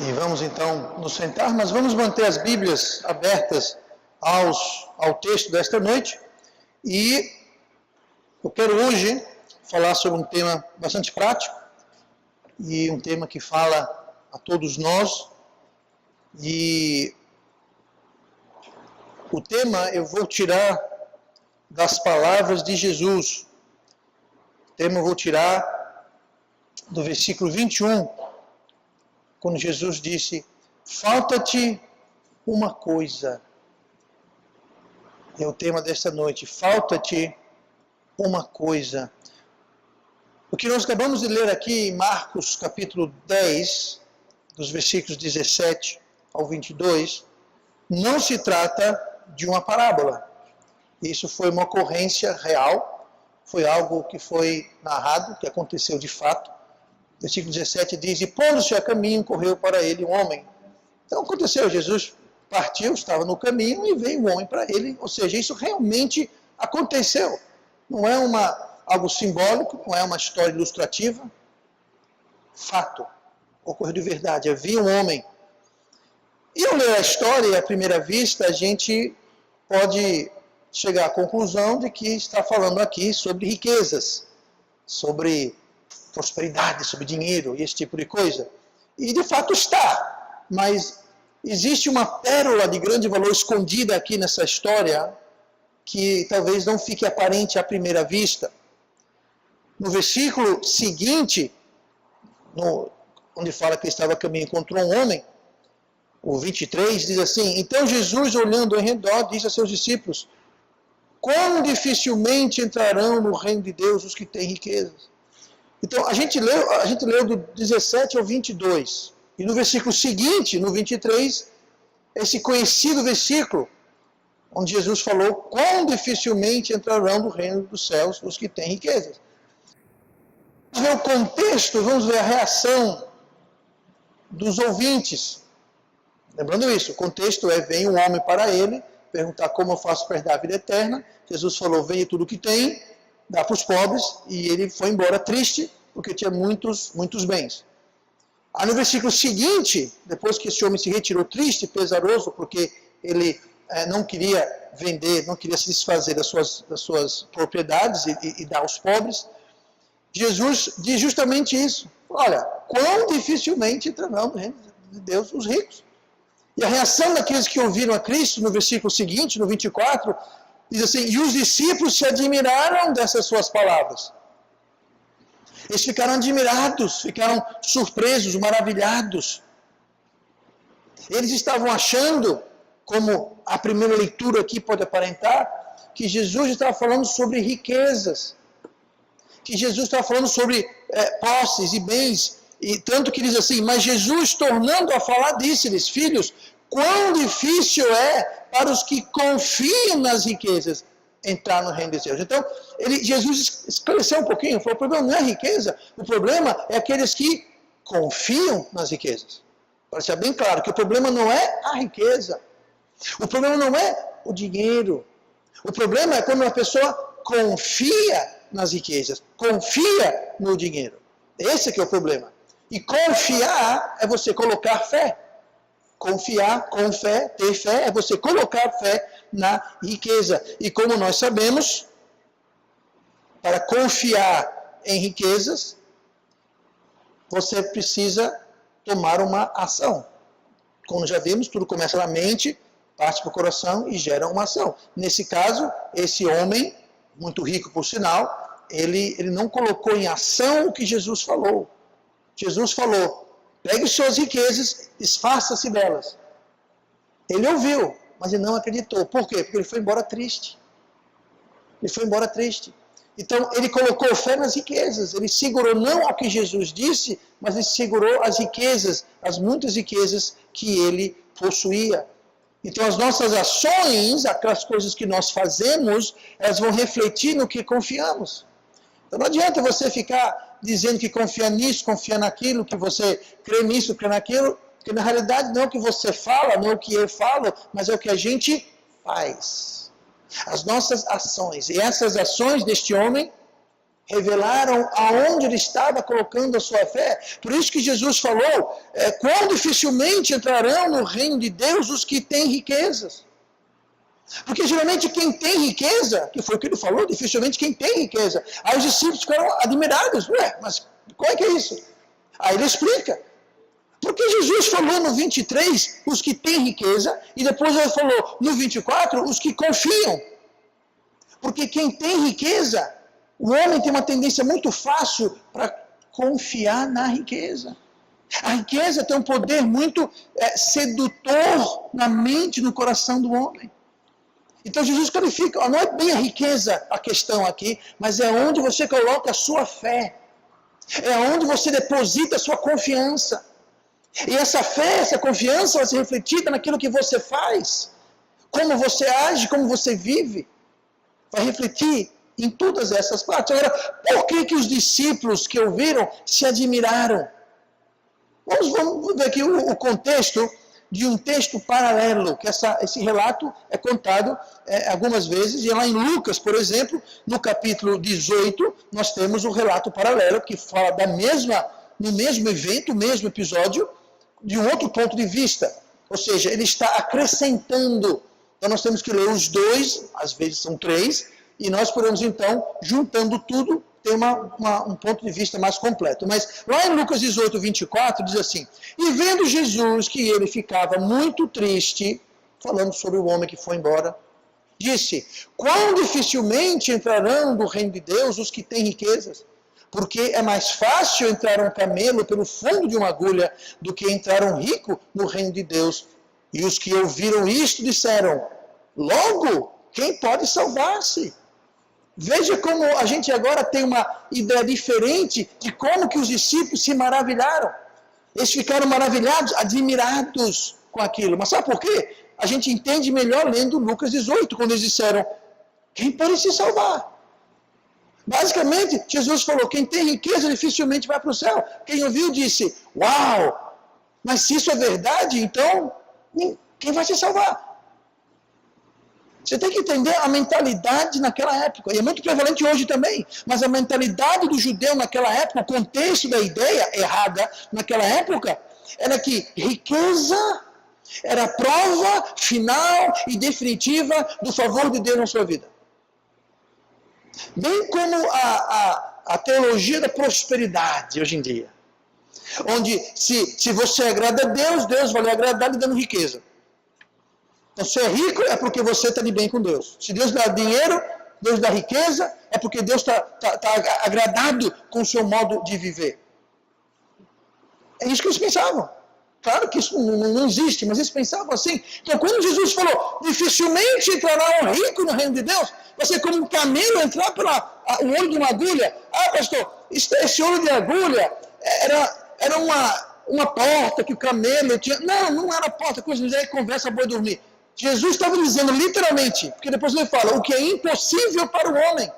E vamos então nos sentar, mas vamos manter as Bíblias abertas ao texto desta noite. E eu quero hoje falar sobre um tema bastante prático e um tema que fala a todos nós. E o tema eu vou tirar das palavras de Jesus. O tema eu vou tirar do versículo 21, quando Jesus disse: falta-te uma coisa. É o tema desta noite, falta-te uma coisa. O que nós acabamos de ler aqui em Marcos capítulo 10, dos versículos 17 ao 22, não se trata de uma parábola. Isso foi uma ocorrência real, foi algo que foi narrado, que aconteceu de fato. Versículo 17 diz: e pondo-se a caminho, correu para ele um homem. Então aconteceu, Jesus partiu, estava no caminho e veio um homem para ele. Ou seja, isso realmente aconteceu. Não é algo simbólico, não é uma história ilustrativa. Fato, ocorreu de verdade, havia um homem. E ao ler a história, à primeira vista, a gente pode chegar à conclusão de que está falando aqui sobre riquezas, sobre prosperidade, sobre dinheiro e esse tipo de coisa. E de fato está, mas existe uma pérola de grande valor escondida aqui nessa história que talvez não fique aparente à primeira vista. No versículo seguinte, onde fala que ele estava a caminho, encontrou um homem, o 23 diz assim: então Jesus, olhando em redor, disse a seus discípulos: quão dificilmente entrarão no reino de Deus os que têm riquezas. Então, a gente leu do 17 ao 22. E no versículo seguinte, no 23, esse conhecido versículo, onde Jesus falou: quão dificilmente entrarão no reino dos céus os que têm riquezas. Vamos ver o contexto, vamos ver a reação dos ouvintes. Lembrando isso, o contexto é: vem um homem para ele, perguntar como eu faço para herdar a vida eterna. Jesus falou: vende tudo o que tem, dá para os pobres, e ele foi embora triste, porque tinha muitos bens. Aí no versículo seguinte, depois que esse homem se retirou triste, pesaroso, porque ele não queria vender, não queria se desfazer das suas propriedades e dar aos pobres, Jesus diz justamente isso: olha, quão dificilmente entrarão no reino de Deus os ricos. E a reação daqueles que ouviram a Cristo, no versículo seguinte, no 24, diz assim: e os discípulos se admiraram dessas suas palavras. Eles ficaram admirados, ficaram surpresos, maravilhados. Eles estavam achando, como a primeira leitura aqui pode aparentar, que Jesus estava falando sobre riquezas, que Jesus estava falando sobre posses e bens. E tanto que diz assim: mas Jesus, tornando a falar, disse-lhes: filhos, quão difícil é para os que confiam nas riquezas entrar no reino de Deus. Então, Jesus esclareceu um pouquinho, falou: o problema não é a riqueza, o problema é aqueles que confiam nas riquezas. Para ser bem claro que o problema não é a riqueza, o problema não é o dinheiro, o problema é quando uma pessoa confia nas riquezas, confia no dinheiro. Esse que é o problema. E confiar é você colocar fé. Confiar com fé, ter fé, é você colocar fé na riqueza. E como nós sabemos, para confiar em riquezas, você precisa tomar uma ação. Como já vimos, tudo começa na mente, parte para o coração e gera uma ação. Nesse caso, esse homem, muito rico por sinal, ele não colocou em ação o que Jesus falou. Jesus falou: pegue suas riquezas, desfaça-se delas. Ele ouviu, mas ele não acreditou. Por quê? Porque ele foi embora triste. Ele foi embora triste. Então, ele colocou fé nas riquezas. Ele segurou não ao que Jesus disse, mas ele segurou as riquezas, as muitas riquezas que ele possuía. Então, as nossas ações, aquelas coisas que nós fazemos, elas vão refletir no que confiamos. Então, não adianta você ficar dizendo que confia nisso, confia naquilo, que você crê nisso, crê naquilo, porque na realidade não é o que você fala, não é o que eu falo, mas é o que a gente faz. As nossas ações. E essas ações deste homem Revelaram aonde ele estava colocando a sua fé. Por isso que Jesus falou, quão dificilmente entrarão no reino de Deus os que têm riquezas. Porque geralmente quem tem riqueza, que foi o que ele falou, dificilmente quem tem riqueza. Aí os discípulos ficaram admirados. Ué, mas qual é que é isso? Aí ele explica. Porque Jesus falou no 23, os que têm riqueza, e depois ele falou no 24, os que confiam. Porque quem tem riqueza, o homem tem uma tendência muito fácil para confiar na riqueza. A riqueza tem um poder muito sedutor na mente, no coração do homem. Então Jesus clarifica, não é bem a riqueza a questão aqui, mas é onde você coloca a sua fé. É onde você deposita a sua confiança. E essa fé, essa confiança vai ser refletida naquilo que você faz. Como você age, como você vive. Vai refletir em todas essas partes. Agora, por que os discípulos que ouviram se admiraram? Vamos ver aqui o contexto de um texto paralelo, que esse relato é contado algumas vezes, e lá em Lucas, por exemplo, no capítulo 18, nós temos um relato paralelo que fala no mesmo evento, o mesmo episódio, de um outro ponto de vista. Ou seja, ele está acrescentando. Então nós temos que ler os dois, às vezes são três, e nós podemos então, juntando tudo, ter um ponto de vista mais completo. Mas lá em Lucas 18, 24, diz assim, e vendo Jesus que ele ficava muito triste, falando sobre o homem que foi embora, disse, quão dificilmente entrarão no reino de Deus os que têm riquezas? Porque é mais fácil entrar um camelo pelo fundo de uma agulha do que entrar um rico no reino de Deus. E os que ouviram isto disseram, logo, quem pode salvar-se? Veja como a gente agora tem uma ideia diferente de como que os discípulos se maravilharam. Eles ficaram maravilhados, admirados com aquilo. Mas sabe por quê? A gente entende melhor lendo Lucas 18, quando eles disseram, quem pode se salvar? Basicamente, Jesus falou, quem tem riqueza dificilmente vai para o céu. Quem ouviu disse, uau, mas se isso é verdade, então, quem vai se salvar? Você tem que entender a mentalidade naquela época, e é muito prevalente hoje também, mas a mentalidade do judeu naquela época, o contexto da ideia errada naquela época, era que riqueza era a prova final e definitiva do favor de Deus na sua vida. Bem como a teologia da prosperidade hoje em dia, onde se você agrada a Deus, Deus vai lhe agradar lhe dando riqueza. Então, se é rico, é porque você está de bem com Deus. Se Deus dá dinheiro, Deus dá riqueza, é porque Deus está agradado com o seu modo de viver. É isso que eles pensavam. Claro que isso não existe, mas eles pensavam assim. Então, quando Jesus falou, dificilmente entrará um rico no reino de Deus, vai ser como um camelo entrar pelo olho de uma agulha. Ah, pastor, esse olho de agulha era uma porta que o camelo tinha. Não era porta, coisa de conversa boa dormir. Jesus estava dizendo literalmente, porque depois ele fala, o que é impossível para o homem.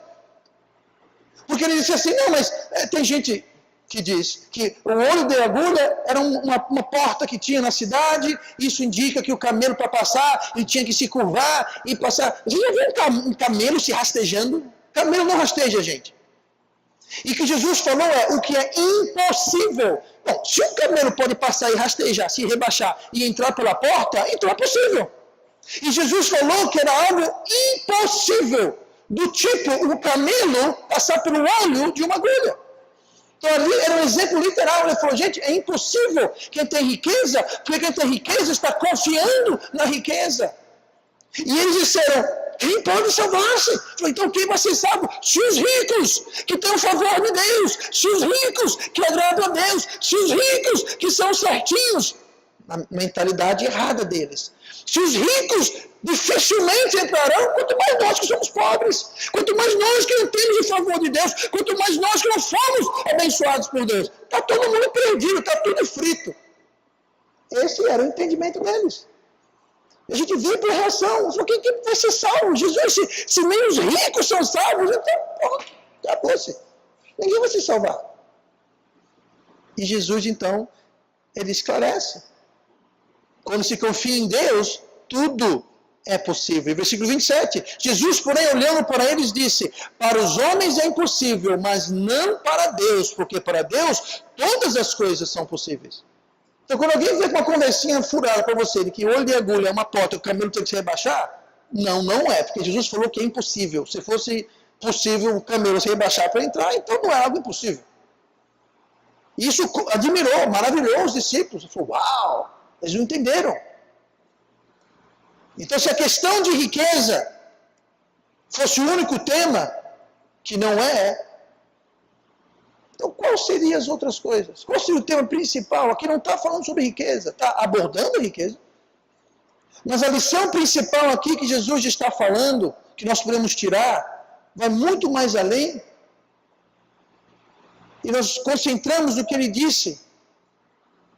Porque ele disse assim, não, mas tem gente que diz que o olho de agulha era uma porta que tinha na cidade, isso indica que o camelo para passar, ele tinha que se curvar e passar. Você já viu um camelo se rastejando? Camelo não rasteja, gente. E que Jesus falou o que é impossível. Bom, se o camelo pode passar e rastejar, se rebaixar e entrar pela porta, então é possível. E Jesus falou que era algo impossível, do tipo o camelo passar pelo olho de uma agulha. Então ali era um exemplo literal. Ele falou, gente, é impossível quem tem riqueza, porque quem tem riqueza está confiando na riqueza. E eles disseram, quem pode salvar-se? Então quem vai ser salvo? Se os ricos que têm o favor de Deus, se os ricos que agradam a Deus, se os ricos que são certinhos. Na mentalidade errada deles. Se os ricos dificilmente entrarão, quanto mais nós que somos pobres, quanto mais nós que não temos o favor de Deus, quanto mais nós que não fomos abençoados por Deus. Está todo mundo perdido, está tudo frito. Esse era o entendimento deles. A gente viu por reação, falou, quem vai ser salvo? Jesus, se nem os ricos são salvos, então, acabou-se. Ninguém vai se salvar. E Jesus, então, ele esclarece. Quando se confia em Deus, tudo é possível. Versículo 27, Jesus, porém, olhando para eles, disse: para os homens é impossível, mas não para Deus, porque para Deus todas as coisas são possíveis. Então, quando alguém vem com uma conversinha furada para você, de que olho de agulha é uma porta, o camelo tem que se rebaixar, não é, porque Jesus falou que é impossível. Se fosse possível o camelo se rebaixar para entrar, então não é algo impossível. Isso admirou, maravilhou os discípulos. Ele falou: uau, eles não entenderam. Então, se a questão de riqueza fosse o único tema, que não é, então quais seriam as outras coisas? Qual seria o tema principal? Aqui não está falando sobre riqueza, está abordando a riqueza. Mas a lição principal aqui que Jesus está falando, que nós podemos tirar, vai muito mais além. E nós concentramos no que ele disse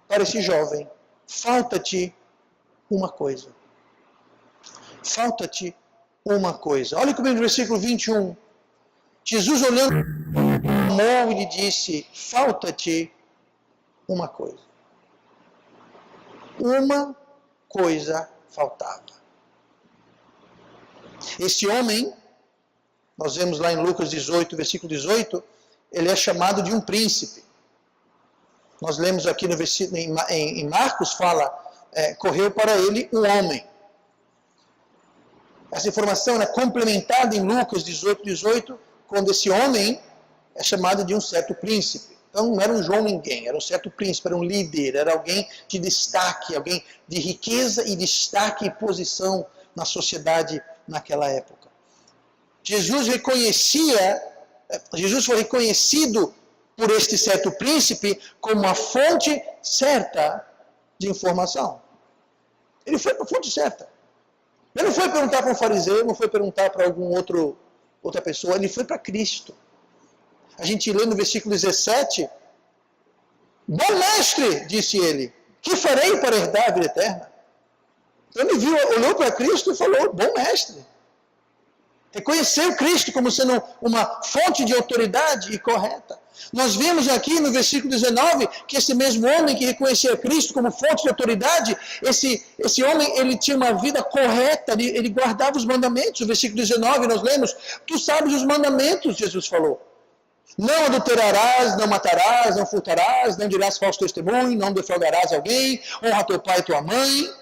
para esse jovem: falta-te uma coisa. Falta-te uma coisa. Olha comigo no versículo 21. Jesus, olhando, amou e lhe disse: falta-te uma coisa. Uma coisa faltava. Este homem, nós vemos lá em Lucas 18, versículo 18, ele é chamado de um príncipe. Nós lemos aqui no versículo, em Marcos, fala, correu para ele um homem. Essa informação é complementada em Lucas 18, quando esse homem é chamado de um certo príncipe. Então não era um João ninguém, era um certo príncipe, era um líder, era alguém de destaque, alguém de riqueza e destaque e posição na sociedade naquela época. Jesus foi reconhecido por este certo príncipe como uma fonte certa de informação. Ele foi para a fonte certa. Ele não foi perguntar para um fariseu, não foi perguntar para outra pessoa, ele foi para Cristo. A gente lê no versículo 17, bom mestre, disse ele, que farei para herdar a vida eterna? Então ele olhou para Cristo e falou, bom mestre. Reconheceu Cristo como sendo uma fonte de autoridade e correta. Nós vemos aqui no versículo 19 que esse mesmo homem que reconhecia Cristo como fonte de autoridade, esse homem, ele tinha uma vida correta, ele guardava os mandamentos. No versículo 19 nós lemos, tu sabes os mandamentos, Jesus falou. Não adulterarás, não matarás, não furtarás, não dirás falso testemunho, não defraudarás alguém, honra teu pai e tua mãe.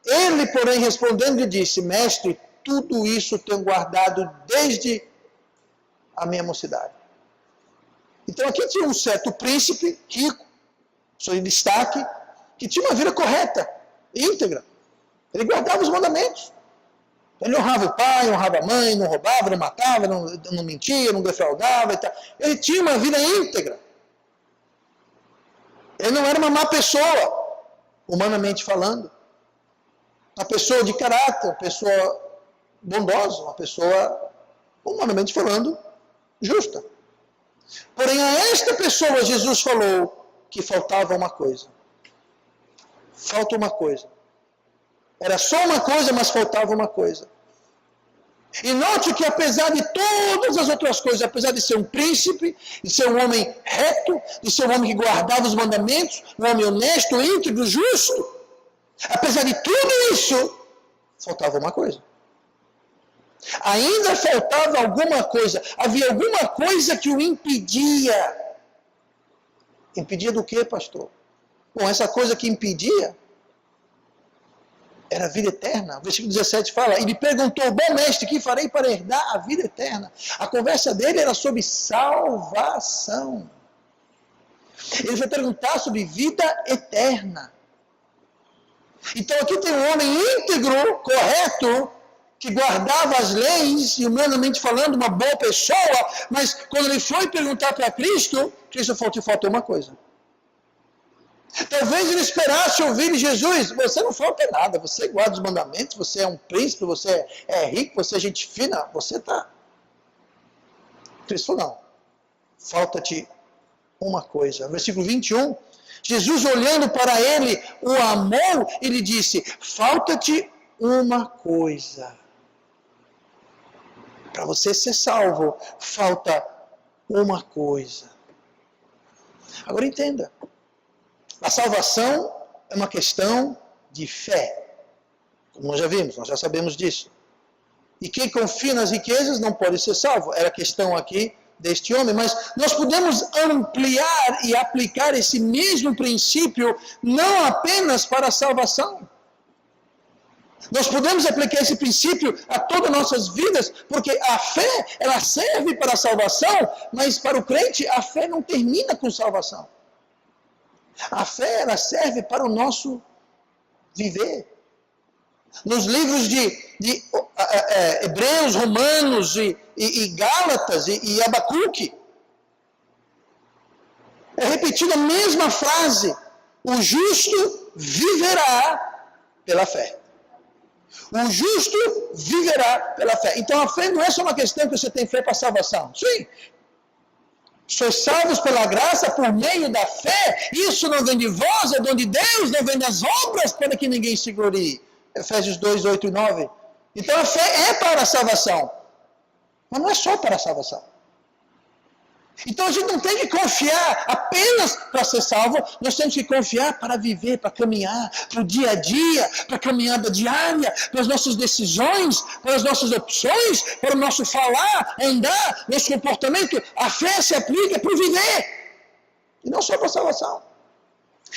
Ele, porém, respondendo, lhe disse, mestre, tudo isso tenho guardado desde a minha mocidade. Então aqui tinha um certo príncipe, rico, sou em destaque, que tinha uma vida correta, íntegra. Ele guardava os mandamentos. Ele honrava o pai, honrava a mãe, não roubava, não matava, não mentia, não defraudava e tal. Ele tinha uma vida íntegra. Ele não era uma má pessoa, humanamente falando. Uma pessoa de caráter, uma pessoa bondosa, uma pessoa, humanamente falando, justa. Porém, a esta pessoa, Jesus falou que faltava uma coisa. Falta uma coisa. Era só uma coisa, mas faltava uma coisa. E note que apesar de todas as outras coisas, apesar de ser um príncipe, de ser um homem reto, de ser um homem que guardava os mandamentos, um homem honesto, íntegro, justo, apesar de tudo isso, faltava uma coisa. Ainda faltava alguma coisa. Havia alguma coisa que o impedia. Impedia do quê, pastor? Bom, essa coisa que impedia era a vida eterna. O versículo 17 fala, ele perguntou, bom mestre, que farei para herdar a vida eterna? A conversa dele era sobre salvação. Ele foi perguntar sobre vida eterna. Então aqui tem um homem íntegro, correto, que guardava as leis, e humanamente falando, uma boa pessoa, mas quando ele foi perguntar para Cristo, Cristo faltou uma coisa. Talvez ele esperasse ouvir de Jesus, você não falta nada, você guarda os mandamentos, você é um príncipe, você é rico, você é gente fina, você está. Cristo não, falta-te uma coisa. Versículo 21, Jesus olhando para ele, o amou e lhe disse, falta-te uma coisa. Para você ser salvo, falta uma coisa. Agora entenda. A salvação é uma questão de fé. Como nós já vimos, nós já sabemos disso. E quem confia nas riquezas não pode ser salvo. Era a questão aqui deste homem. Mas nós podemos ampliar e aplicar esse mesmo princípio não apenas para a salvação. Nós podemos aplicar esse princípio a todas as nossas vidas, porque a fé, ela serve para a salvação, mas para o crente, a fé não termina com salvação. A fé, ela serve para o nosso viver. Nos livros de Hebreus, Romanos e Gálatas e Abacuque, é repetida a mesma frase: o justo viverá pela fé. O justo viverá pela fé. Então a fé não é só uma questão que você tem fé para a salvação. Sim. Sois salvos pela graça por meio da fé. Isso não vem de vós, é dom de Deus, não vem das obras para que ninguém se glorie. Efésios 2, 8 e 9. Então a fé é para a salvação. Mas não é só para a salvação. Então a gente não tem que confiar apenas para ser salvo, nós temos que confiar para viver, para caminhar, para o dia a dia, para a caminhada diária, para as nossas decisões, para as nossas opções, para o nosso falar, andar, nosso comportamento. A fé se aplica para o viver, e não só para a salvação.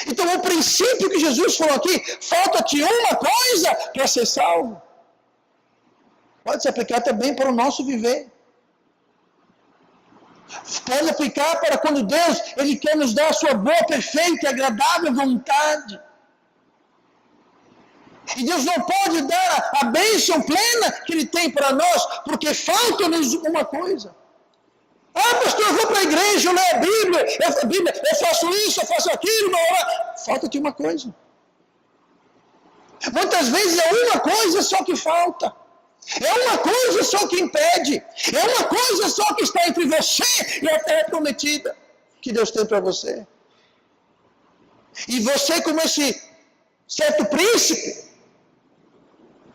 Então o princípio que Jesus falou aqui, falta-te uma coisa para ser salvo, pode se aplicar também para o nosso viver. Pode aplicar para quando Deus, Ele quer nos dar a sua boa, perfeita e agradável vontade. E Deus não pode dar a bênção plena que Ele tem para nós, porque falta-nos uma coisa. Ah, pastor, eu vou para a igreja, eu leio a Bíblia, eu faço isso, eu faço aquilo, falta-te uma coisa. Muitas vezes é uma coisa só que falta. É uma coisa só que impede. É uma coisa só que está entre você e a terra prometida que Deus tem para você. E você, como esse certo príncipe,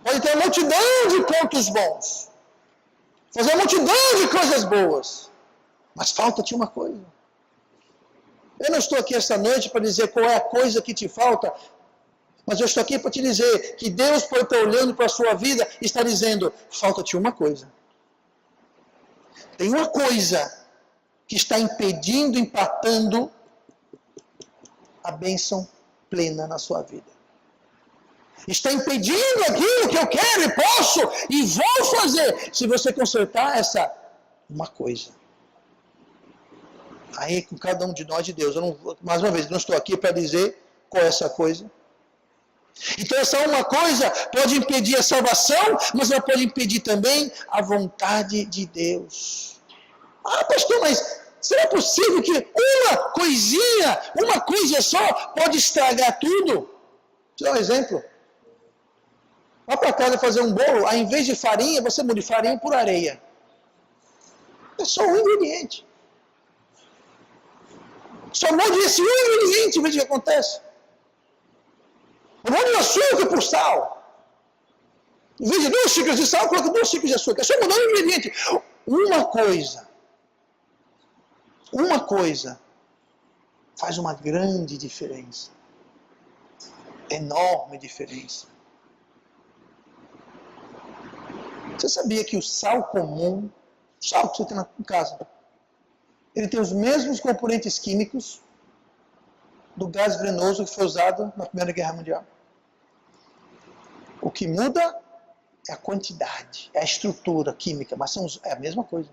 pode ter uma multidão de pontos bons, fazer uma multidão de coisas boas, mas falta-te uma coisa. Eu não estou aqui esta noite para dizer qual é a coisa que te falta, mas eu estou aqui para te dizer que Deus pode estar olhando para a sua vida e está dizendo, falta-te uma coisa. Tem uma coisa que está impedindo, empatando a bênção plena na sua vida. Está impedindo aquilo que eu quero e posso e vou fazer. Se você consertar essa uma coisa. Aí com cada um de nós de Deus. Eu não, mais uma vez, não estou aqui para dizer qual é essa coisa. Então essa uma coisa pode impedir a salvação, mas ela pode impedir também a vontade de Deus. Ah, pastor, mas será possível que uma coisinha, uma coisa só pode estragar tudo? Vou te dar um exemplo. Vá para casa fazer um bolo, ao invés de farinha, você muda de farinha por areia. É só um ingrediente. Só muda esse um ingrediente, veja o que acontece. Eu vou de açúcar por sal. Em vez de 2 xícaras de sal, coloca 2 xícaras de açúcar. É só mudar um ingrediente. Uma coisa faz uma grande diferença. Enorme diferença. Você sabia que o sal comum, o sal que você tem em casa, ele tem os mesmos componentes químicos do gás venenoso que foi usado na Primeira Guerra Mundial? O que muda é a quantidade, é a estrutura química, mas é a mesma coisa.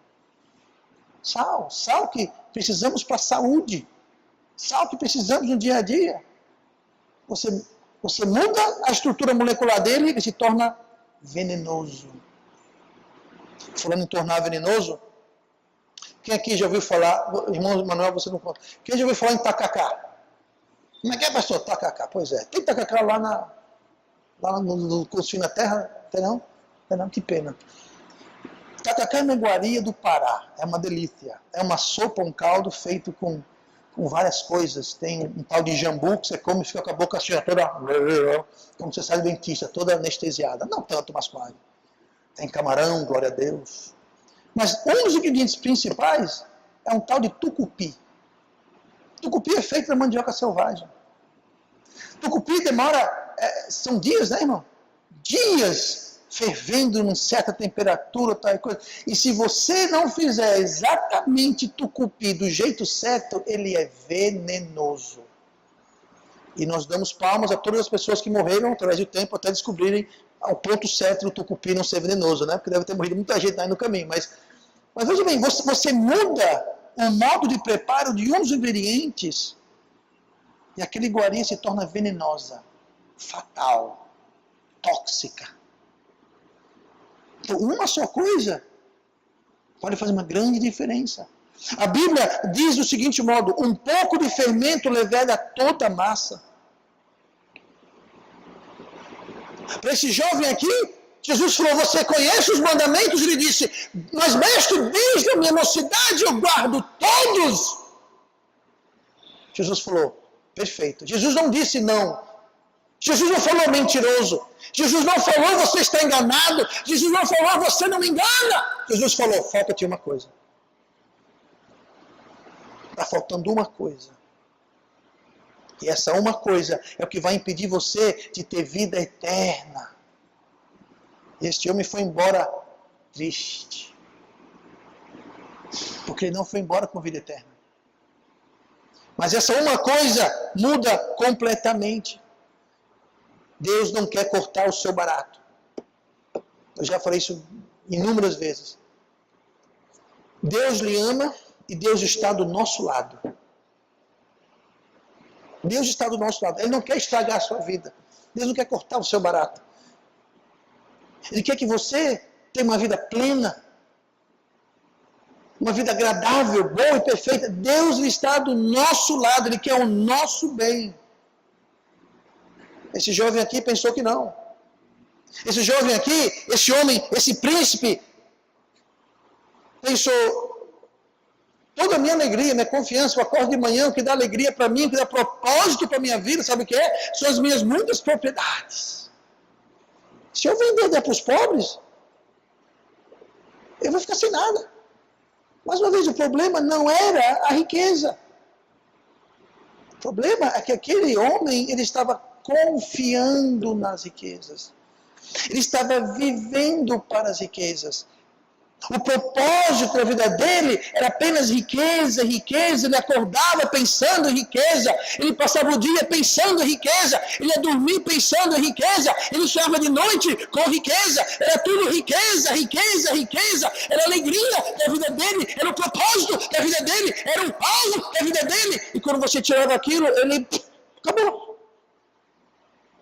Sal que precisamos para a saúde, sal que precisamos no dia a dia. Você muda a estrutura molecular dele e ele se torna venenoso. Falando em tornar venenoso, quem aqui já ouviu falar, irmão Manuel, você não conta, quem já ouviu falar em tacacá? Como é que é, pastor? Tacacá, pois é. Tem tacacá lá no curso na terra? Tem não? Tem não, que pena. Tacacá é uma iguaria do Pará, é uma delícia. É uma sopa, um caldo feito com várias coisas. Tem um tal de jambu que você come e fica com a boca cheia toda, como você sai do dentista, toda anestesiada. Não tanto, mas quase. Tem camarão, glória a Deus. Mas um dos ingredientes principais é um tal de tucupi. Tucupi é feito da mandioca selvagem. Tucupi demora, são dias, né, irmão? dias fervendo em certa temperatura, tal coisa. E se você não fizer exatamente tucupi do jeito certo, ele é venenoso. E nós damos palmas a todas as pessoas que morreram através do tempo até descobrirem o ponto certo do tucupi não ser venenoso, né? Porque deve ter morrido muita gente aí no caminho. Mas veja bem, você muda o modo de preparo de uns ingredientes e aquela iguaria se torna venenosa, fatal, tóxica. Então, uma só coisa pode fazer uma grande diferença. A Bíblia diz do seguinte modo: um pouco de fermento leveda toda a massa. Para esse jovem aqui, Jesus falou: você conhece os mandamentos? Ele disse: mas mestre, desde a minha mocidade eu guardo todos. Jesus falou: perfeito. Jesus não disse não. Jesus não falou mentiroso. Jesus não falou você está enganado. Jesus não falou você não me engana. Jesus falou: falta-te uma coisa. Está faltando uma coisa. E essa uma coisa é o que vai impedir você de ter vida eterna. E este homem foi embora triste. Porque ele não foi embora com vida eterna. Mas essa uma coisa muda completamente. Deus não quer cortar o seu barato. Eu já falei isso inúmeras vezes. Deus lhe ama e Deus está do nosso lado. Deus está do nosso lado. Ele não quer estragar a sua vida. Deus não quer cortar o seu barato. Ele quer que você tenha uma vida plena. Uma vida agradável, boa e perfeita. Deus está do nosso lado. Ele quer o nosso bem. Esse jovem aqui pensou que não. Esse jovem aqui, esse homem, esse príncipe, pensou: toda a minha alegria, minha confiança, eu acordo de manhã, o que dá alegria para mim, o que dá propósito para a minha vida, sabe o que é? São as minhas muitas propriedades. Se eu vender der para os pobres, eu vou ficar sem nada. Mais uma vez, o problema não era a riqueza. O problema é que aquele homem, ele estava confiando nas riquezas. Ele estava vivendo para as riquezas. O propósito da vida dele era apenas riqueza, riqueza. Ele acordava pensando em riqueza. Ele passava o dia pensando em riqueza. Ele ia dormir pensando em riqueza. Ele sonhava de noite com riqueza. Era tudo riqueza, riqueza, riqueza. Era a alegria da vida dele. Era o propósito da vida dele. Era o alvo da vida dele. E quando você tirava aquilo, ele acabou.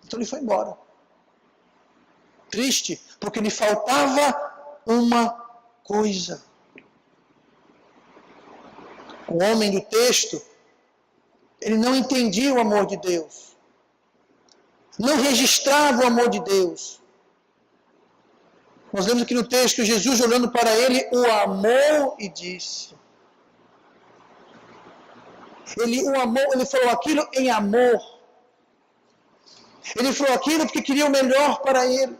Então ele foi embora. Triste, porque lhe faltava uma coisa. O homem do texto, ele não entendia o amor de Deus. Não registrava o amor de Deus. Nós lemos aqui no texto, Jesus olhando para ele, o amou e disse. Ele o amou, ele falou aquilo em amor. Ele falou aquilo porque queria o melhor para ele.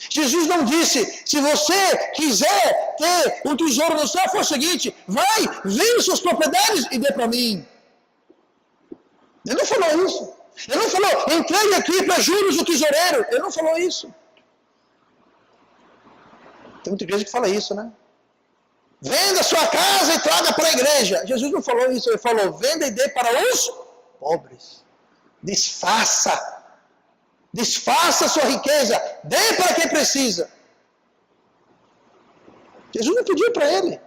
Jesus não disse: se você quiser ter um tesouro no céu, foi o seguinte: vai, vende suas propriedades e dê para mim. Ele não falou isso. Ele não falou: entregue aqui para juros o tesoureiro. Ele não falou isso. Tem muita igreja que fala isso, né? Venda sua casa e traga para a igreja. Jesus não falou isso. Ele falou: venda e dê para os pobres. Desfaça. Desfaça a sua riqueza, dê para quem precisa. Jesus não pediu para ele.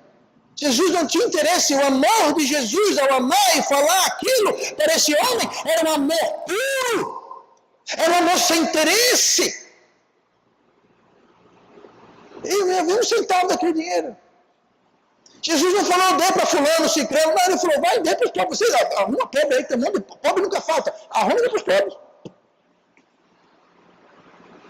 Jesus não tinha interesse. O amor de Jesus ao amar e falar aquilo para esse homem era um amor puro. Era um amor sem interesse. Ele não havia um centavo daquele dinheiro. Jesus não falou: dê para fulano, ciclano. Não, ele falou: vai, dê para os pobres. Vocês arruma pobre aí, tem um monte de pobre, nunca falta. Arruma para os pobres.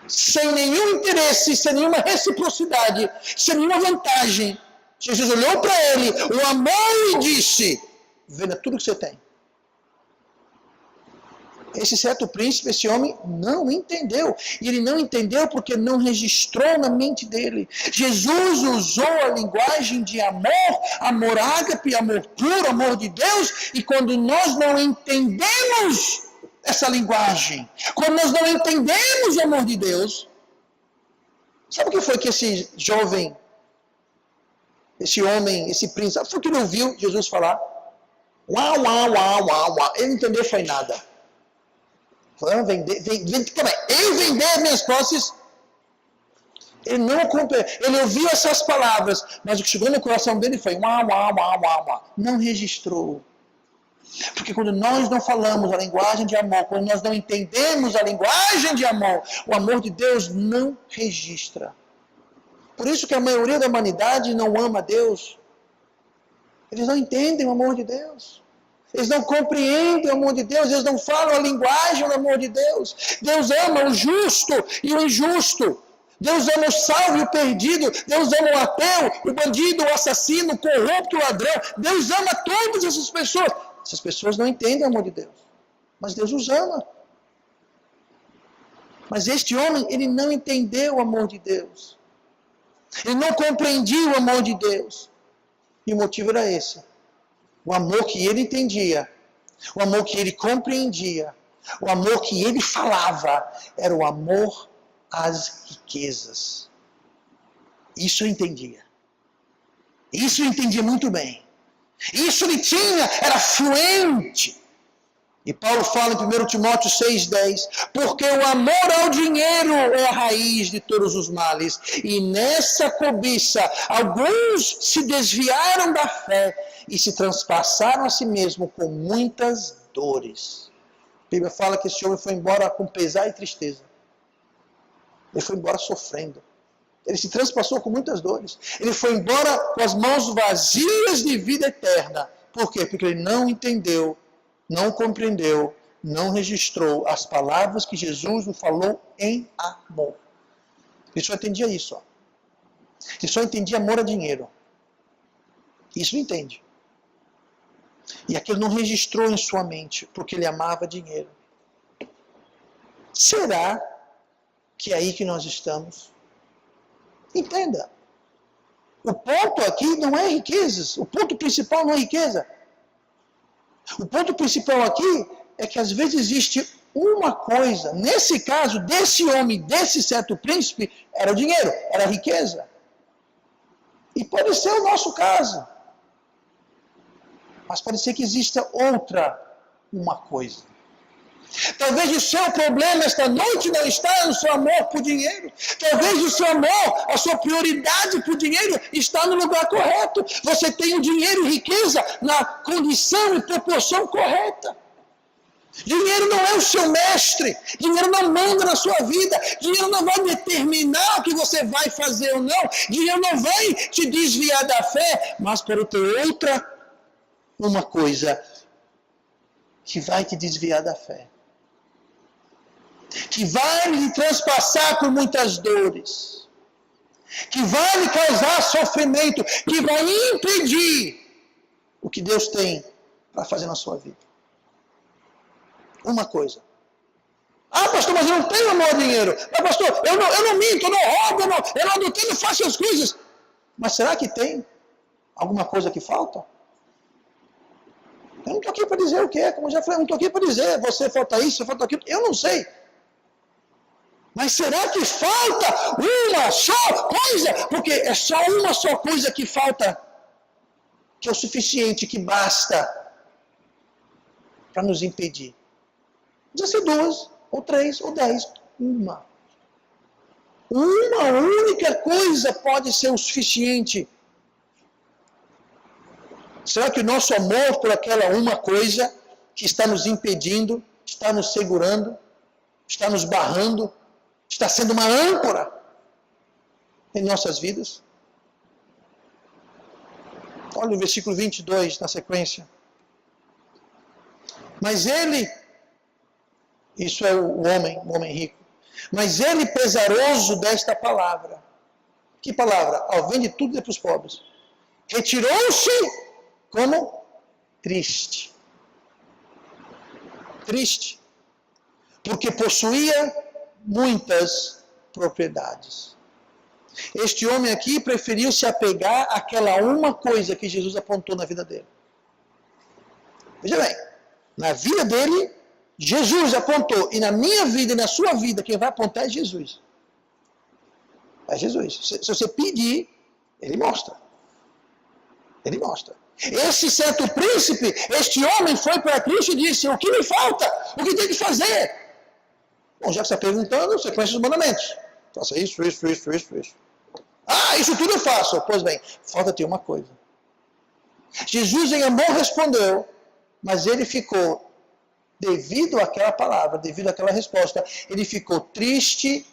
Sem nenhum interesse, sem nenhuma reciprocidade, sem nenhuma vantagem. Jesus olhou para ele, o amou e disse: venda tudo que você tem. Esse certo príncipe, esse homem, não entendeu. E ele não entendeu porque não registrou na mente dele. Jesus usou a linguagem de amor, amor ágape, amor puro, amor de Deus. E quando nós não entendemos essa linguagem, quando nós não entendemos o amor de Deus, sabe o que foi que esse jovem, esse homem, esse príncipe, sabe o que ele ouviu Jesus falar? Uau, uau, uau, uau, uau. Ele não entendeu foi nada. Falando, eu vender minhas posses. Ele não compreendeu. Ele ouviu essas palavras, mas o que chegou no coração dele foi uau, uau, uau, uau, uau. Não registrou. Porque quando nós não falamos a linguagem de amor, quando nós não entendemos a linguagem de amor, o amor de Deus não registra. Por isso que a maioria da humanidade não ama Deus. Eles não entendem o amor de Deus. Eles não compreendem o amor de Deus. Eles não falam a linguagem do amor de Deus. Deus ama o justo e o injusto. Deus ama o salvo e o perdido. Deus ama o ateu, o bandido, o assassino, o corrupto, o ladrão. Deus ama todas essas pessoas. Essas pessoas não entendem o amor de Deus. Mas Deus os ama. Mas este homem, ele não entendeu o amor de Deus. Ele não compreendia o amor de Deus. E o motivo era esse. O amor que ele entendia, o amor que ele compreendia, o amor que ele falava, era o amor às riquezas. Isso eu entendia. Isso eu entendia muito bem. Isso ele tinha, era fluente. E Paulo fala em 1 Timóteo 6,10, porque o amor ao dinheiro é a raiz de todos os males. E nessa cobiça, alguns se desviaram da fé e se transpassaram a si mesmo com muitas dores. A Bíblia fala que esse homem foi embora com pesar e tristeza. Ele foi embora sofrendo. Ele se transpassou com muitas dores. Ele foi embora com as mãos vazias de vida eterna. Por quê? Porque ele não entendeu, não compreendeu, não registrou as palavras que Jesus nos falou em amor. Ele só entendia isso. Ele só entendia amor a dinheiro. Isso entende. E aquilo não registrou em sua mente, porque ele amava dinheiro. Será que é aí que nós estamos? Entenda. O ponto aqui não é riquezas. O ponto principal não é riqueza. O ponto principal aqui é que às vezes existe uma coisa. Nesse caso, desse homem, desse certo príncipe, era o dinheiro, era a riqueza. E pode ser o nosso caso. Mas pode ser que exista outra uma coisa. Talvez o seu problema esta noite não está no seu amor por dinheiro. Talvez o seu amor, a sua prioridade por dinheiro está no lugar correto. Você tem o dinheiro e riqueza na condição e proporção correta. Dinheiro não é o seu mestre. Dinheiro não manda na sua vida. Dinheiro não vai determinar o que você vai fazer ou não. Dinheiro não vai te desviar da fé. Mas para ter outra uma coisa que vai te desviar da fé. Que vai lhe transpassar por muitas dores, que vai lhe causar sofrimento, que vai impedir o que Deus tem para fazer na sua vida. Uma coisa. Ah, pastor, mas eu não tenho amor ao dinheiro. Ah, pastor, eu não minto, eu não roubo, eu não adultero, não faço as coisas. Mas será que tem alguma coisa que falta? Eu não estou aqui para dizer o que é, como eu já falei, eu não estou aqui para dizer, você falta isso, você falta aquilo, eu não sei. Mas será que falta uma só coisa? Porque é só uma só coisa que falta, que é o suficiente, que basta para nos impedir. Podia ser 2, ou 3, ou 10. Uma. Uma única coisa pode ser o suficiente. Será que o nosso amor por aquela uma coisa que está nos impedindo, está nos segurando, está nos barrando, está sendo uma âncora em nossas vidas? Olha o versículo 22 na sequência. Mas ele, isso é o homem rico, mas ele pesaroso desta palavra. Que palavra? Ao vende tudo e para os pobres. Retirou-se como triste. Triste. Porque possuía muitas propriedades. Este homem aqui preferiu se apegar àquela uma coisa que Jesus apontou na vida dele. Veja bem, na vida dele, Jesus apontou, e na minha vida e na sua vida, quem vai apontar é Jesus. É Jesus. Se você pedir, ele mostra. Ele mostra. Esse certo príncipe, este homem foi para Cristo e disse, o que me falta? O que tem que fazer? Bom, já que você está perguntando, você conhece os mandamentos. Faça isso. Ah, isso tudo eu faço. Pois bem, falta-te uma coisa. Jesus em amor respondeu, mas ele ficou, devido àquela palavra, devido àquela resposta, ele ficou triste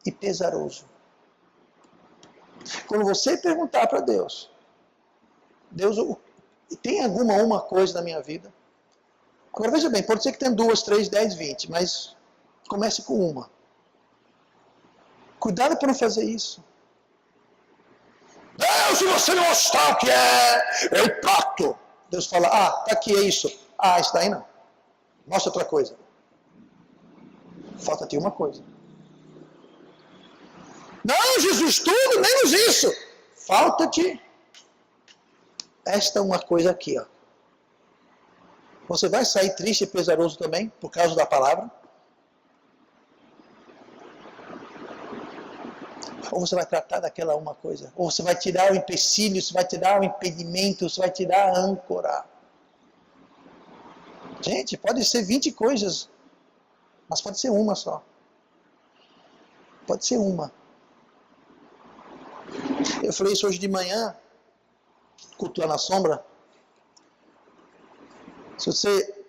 e pesaroso. Quando você perguntar para Deus, Deus, tem uma coisa na minha vida? Agora veja bem, pode ser que tenha 2, 3, 10, 20, mas comece com uma. Cuidado para não fazer isso. Deus, se você não mostrar o que é, eu trato. Deus fala, tá aqui, é isso. Isso daí não. Mostra outra coisa. Falta-te uma coisa. Não, Jesus, tudo, menos isso. Falta-te esta uma coisa aqui, ó. Você vai sair triste e pesaroso também, por causa da palavra? Ou você vai tratar daquela uma coisa? Ou você vai tirar o empecilho, você vai tirar o impedimento, você vai tirar a âncora? Gente, pode ser 20 coisas, mas pode ser uma só. Pode ser uma. Eu falei isso hoje de manhã, culto lá na sombra. Se você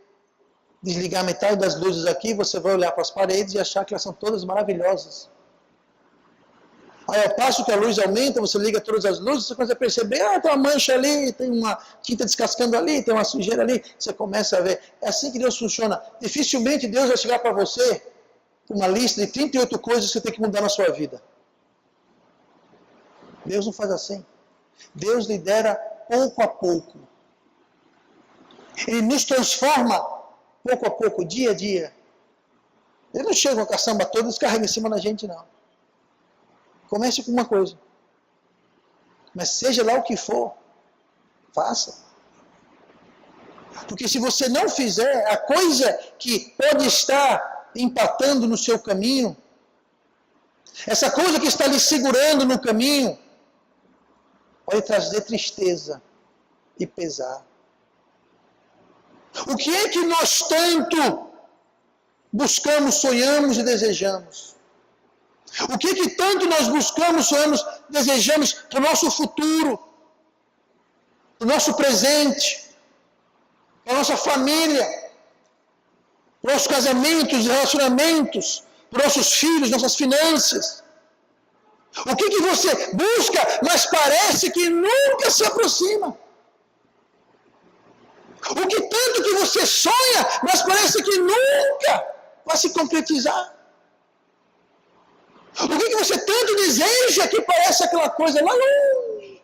desligar metade das luzes aqui, você vai olhar para as paredes e achar que elas são todas maravilhosas. Aí ao passo que a luz aumenta, você liga todas as luzes, você começa a perceber, tem uma mancha ali, tem uma tinta descascando ali, tem uma sujeira ali, você começa a ver. É assim que Deus funciona. Dificilmente Deus vai chegar para você com uma lista de 38 coisas que você tem que mudar na sua vida. Deus não faz assim. Deus lidera pouco a pouco. Ele nos transforma pouco a pouco, dia a dia. Ele não chega com a caçamba toda e descarrega em cima da gente, não. Comece com uma coisa. Mas seja lá o que for, faça. Porque se você não fizer, a coisa que pode estar empatando no seu caminho, essa coisa que está lhe segurando no caminho, pode trazer tristeza e pesar. O que é que nós tanto buscamos, sonhamos e desejamos? O que é que tanto nós buscamos, sonhamos, desejamos para o nosso futuro, para o nosso presente, para a nossa família, para os nossos casamentos e relacionamentos, para os nossos filhos, nossas finanças? O que que você busca, mas parece que nunca se aproxima? O que tanto que você sonha, mas parece que nunca vai se concretizar? O que você tanto deseja que parece aquela coisa lá longe?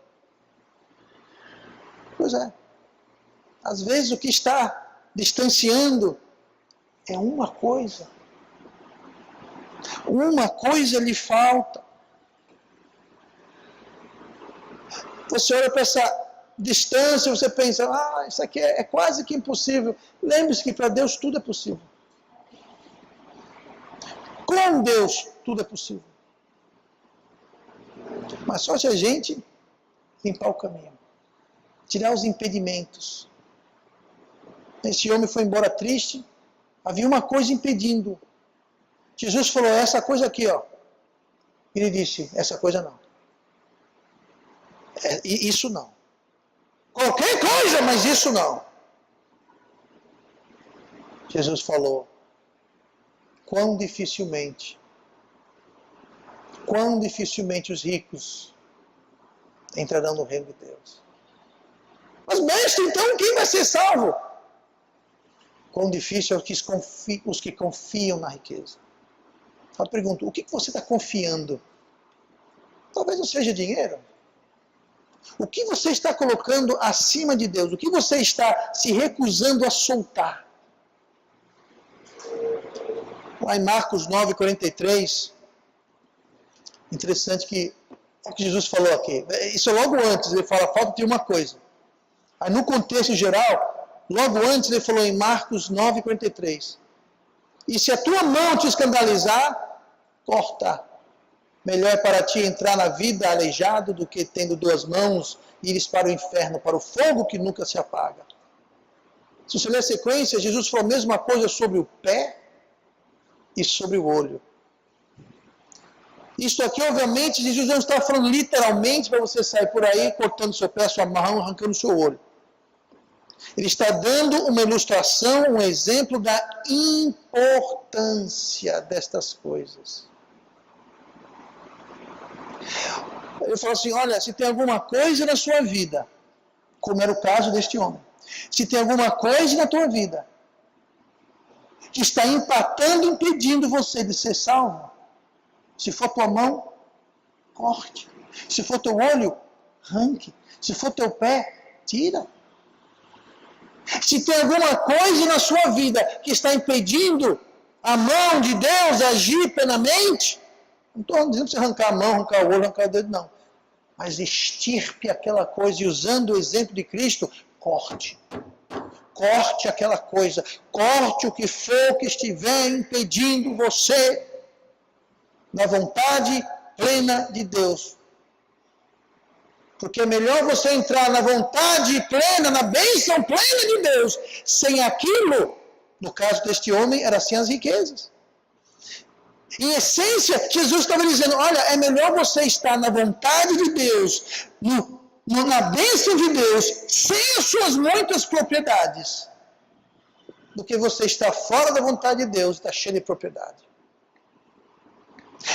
Pois é. Às vezes o que está distanciando é uma coisa. Uma coisa lhe falta. Você olha para essa distância, você pensa, isso aqui é quase que impossível. Lembre-se que para Deus tudo é possível. Com Deus tudo é possível. Mas só se a gente limpar o caminho, tirar os impedimentos. Esse homem foi embora triste, havia uma coisa impedindo. Jesus falou, essa coisa aqui, ó. Ele disse, essa coisa não. Isso não. Qualquer coisa, mas isso não. Jesus falou, quão dificilmente os ricos entrarão no reino de Deus. Mas mestre, então quem vai ser salvo? Quão difícil é os que confiam na riqueza. Eu pergunto, o que você está confiando? Talvez não seja dinheiro. O que você está colocando acima de Deus? O que você está se recusando a soltar? Lá em Marcos 9:43, interessante que o que Jesus falou aqui. Isso é logo antes, ele fala, falta de uma coisa. Aí no contexto geral, logo antes ele falou em Marcos 9:43, E se a tua mão te escandalizar, corta. Melhor é para ti entrar na vida aleijado do que tendo duas mãos ires para o inferno, para o fogo que nunca se apaga. Se você ler a sequência, Jesus falou a mesma coisa sobre o pé e sobre o olho. Isso aqui, obviamente, Jesus não está falando literalmente para você sair por aí cortando seu pé, sua mão, arrancando seu olho. Ele está dando uma ilustração, um exemplo da importância destas coisas. Ele falou assim, olha, se tem alguma coisa na sua vida, como era o caso deste homem, se tem alguma coisa na tua vida que está empatando, impedindo você de ser salvo, se for tua mão, corte. Se for teu olho, arranque. Se for teu pé, tira. Se tem alguma coisa na sua vida que está impedindo a mão de Deus agir plenamente, não estou dizendo para você arrancar a mão, arrancar o olho, arrancar o dedo, não. Mas extirpe aquela coisa e usando o exemplo de Cristo, corte. Corte aquela coisa. Corte o que for que estiver impedindo você na vontade plena de Deus. Porque é melhor você entrar na vontade plena, na bênção plena de Deus, sem aquilo, no caso deste homem, era sem as riquezas. Em essência, Jesus estava dizendo, olha, é melhor você estar na vontade de Deus, na bênção de Deus, sem as suas muitas propriedades, do que você estar fora da vontade de Deus e estar cheio de propriedade.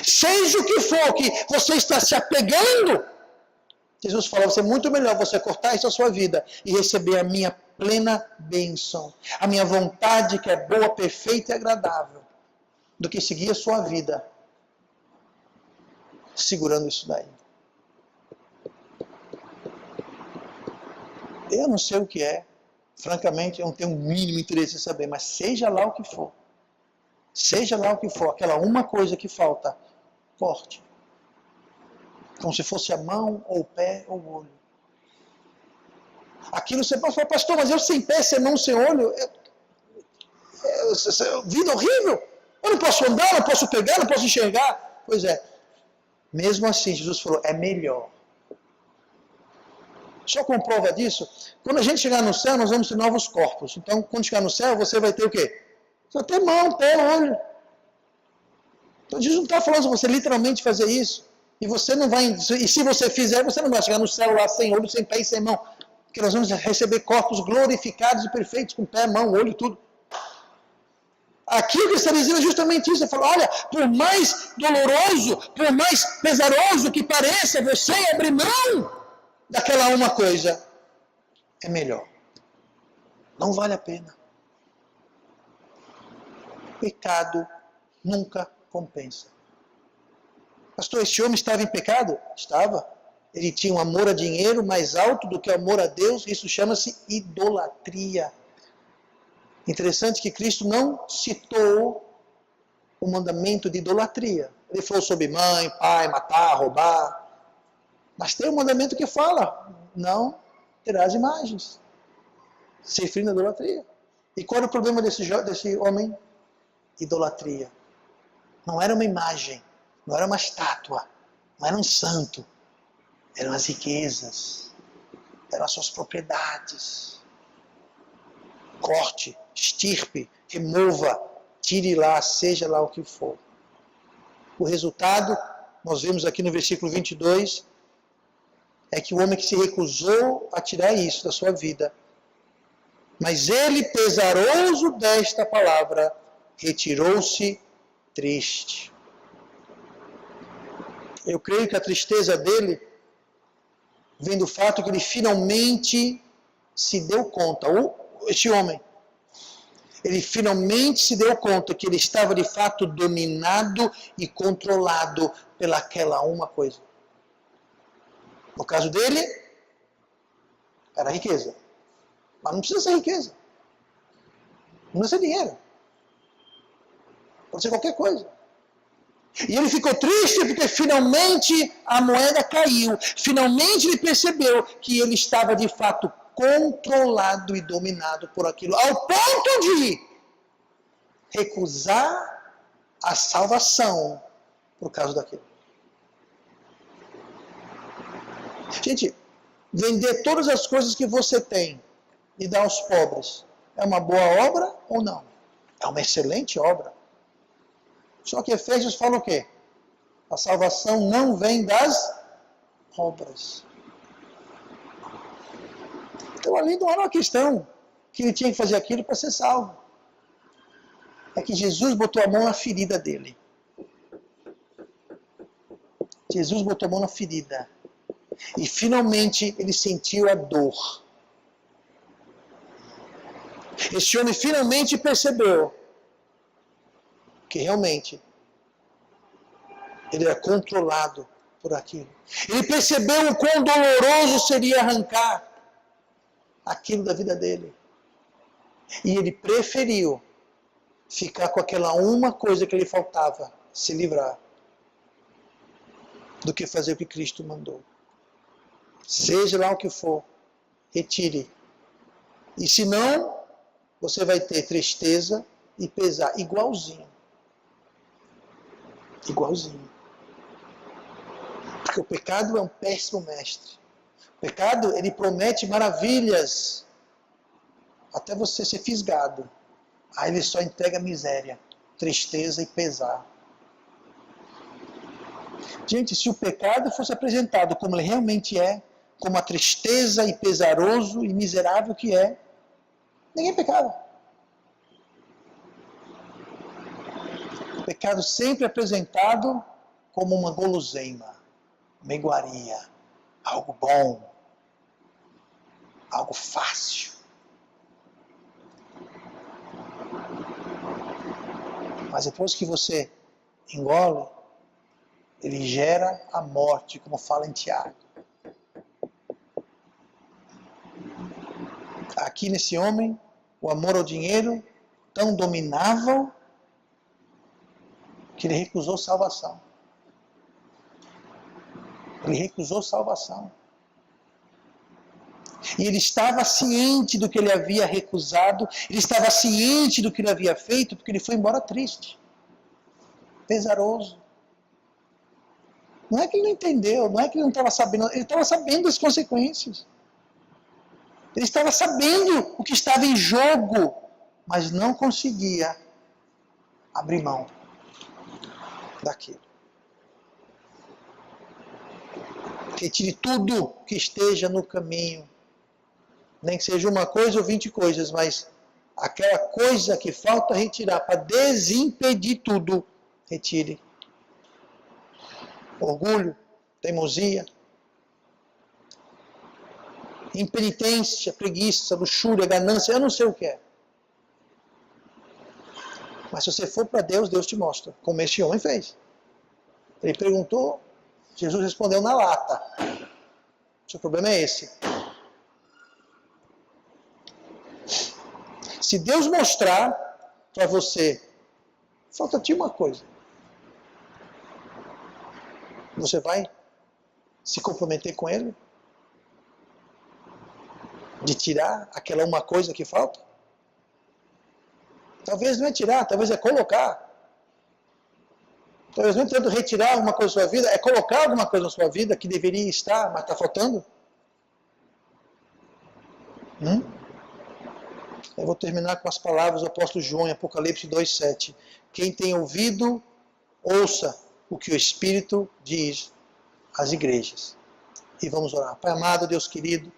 Seja o que for que você está se apegando, Jesus falou, vai ser muito melhor você cortar isso da sua vida e receber a minha plena bênção, a minha vontade que é boa, perfeita e agradável, do que seguir a sua vida segurando isso daí. Eu não sei o que é, francamente, eu não tenho o mínimo interesse em saber, mas seja lá o que for, aquela uma coisa que falta, corte. Como se fosse a mão, ou o pé, ou o olho. Aquilo você pode falar, pastor, mas eu sem pé, sem mão, sem olho, vida horrível. Eu não posso andar, não posso pegar, não posso enxergar. Pois é, mesmo assim, Jesus falou, é melhor. Só com prova disso, quando a gente chegar no céu, nós vamos ter novos corpos. Então, quando chegar no céu, você vai ter o quê? Você vai ter mão, pé, olho. Então, Jesus não está falando para você literalmente fazer isso. E você não vai, e se você fizer, você não vai chegar no céu lá sem olho, sem pé e sem mão. Porque nós vamos receber corpos glorificados e perfeitos, com pé, mão, olho, tudo. Aqui o que está dizendo é justamente isso. Ele fala, olha, por mais doloroso, por mais pesaroso que pareça, você abrir mão daquela uma coisa, é melhor. Não vale a pena. Pecado nunca compensa. Pastor, esse homem estava em pecado? Estava. Ele tinha um amor a dinheiro mais alto do que o amor a Deus. Isso chama-se idolatria. Interessante que Cristo não citou o mandamento de idolatria. Ele falou sobre mãe, pai, matar, roubar. Mas tem um mandamento que fala, não terás imagens. Se referindo à idolatria. E qual era o problema desse homem? Idolatria. Não era uma imagem. Não era uma estátua, não era um santo, eram as riquezas, eram as suas propriedades. Corte, extirpe, remova, tire lá, seja lá o que for. O resultado, nós vemos aqui no versículo 22, é que o homem que se recusou a tirar isso da sua vida, mas ele, pesaroso desta palavra, retirou-se triste. Eu creio que a tristeza dele vem do fato que ele finalmente se deu conta, este homem, ele finalmente se deu conta que ele estava de fato dominado e controlado pelaquela uma coisa. No caso dele, era a riqueza. Mas não precisa ser riqueza. Não precisa ser dinheiro. Pode ser qualquer coisa. E ele ficou triste porque finalmente a moeda caiu. Finalmente ele percebeu que ele estava de fato controlado e dominado por aquilo. Ao ponto de recusar a salvação por causa daquilo. Gente, vender todas as coisas que você tem e dar aos pobres é uma boa obra ou não? É uma excelente obra. Só que Efésios fala o quê? A salvação não vem das obras. Então ali não era uma questão que ele tinha que fazer aquilo para ser salvo. É que Jesus botou a mão na ferida dele. Jesus botou a mão na ferida. E finalmente ele sentiu a dor. Esse homem finalmente percebeu que realmente ele era controlado por aquilo. Ele percebeu o quão doloroso seria arrancar aquilo da vida dele. E ele preferiu ficar com aquela uma coisa que lhe faltava, se livrar, do que fazer o que Cristo mandou. Seja lá o que for, retire. E se não, você vai ter tristeza e pesar, igualzinho. Igualzinho. Porque o pecado é um péssimo mestre. O pecado, ele promete maravilhas, até você ser fisgado. Aí ele só entrega miséria, tristeza e pesar. Gente, se o pecado fosse apresentado como ele realmente é, como a tristeza e pesaroso e miserável que é, ninguém pecava. O pecado sempre é apresentado como uma guloseima, uma iguaria, algo bom, algo fácil. Mas depois que você engole, ele gera a morte, como fala em Tiago. Aqui nesse homem, o amor ao dinheiro tão dominava que ele recusou salvação. Ele recusou salvação. E ele estava ciente do que ele havia recusado, ele estava ciente do que ele havia feito, porque ele foi embora triste, pesaroso. Não é que ele não entendeu, não é que ele não estava sabendo, ele estava sabendo das consequências. Ele estava sabendo o que estava em jogo, mas não conseguia abrir mão daquilo. Retire tudo que esteja no caminho. Nem que seja uma coisa ou 20 coisas, mas aquela coisa que falta retirar para desimpedir tudo, retire. Orgulho, teimosia, impenitência, preguiça, luxúria, ganância, eu não sei o que é. Mas se você for para Deus, Deus te mostra, como este homem fez. Ele perguntou, Jesus respondeu na lata. O seu problema é esse. Se Deus mostrar para você, falta-te uma coisa. Você vai se comprometer com Ele? De tirar aquela uma coisa que falta? Talvez não é tirar, talvez é colocar. Talvez não é tanto retirar alguma coisa da sua vida, é colocar alguma coisa na sua vida que deveria estar, mas está faltando. Eu vou terminar com as palavras do apóstolo João em Apocalipse 2,7. Quem tem ouvido, ouça o que o Espírito diz às igrejas. E vamos orar. Pai amado, Deus querido,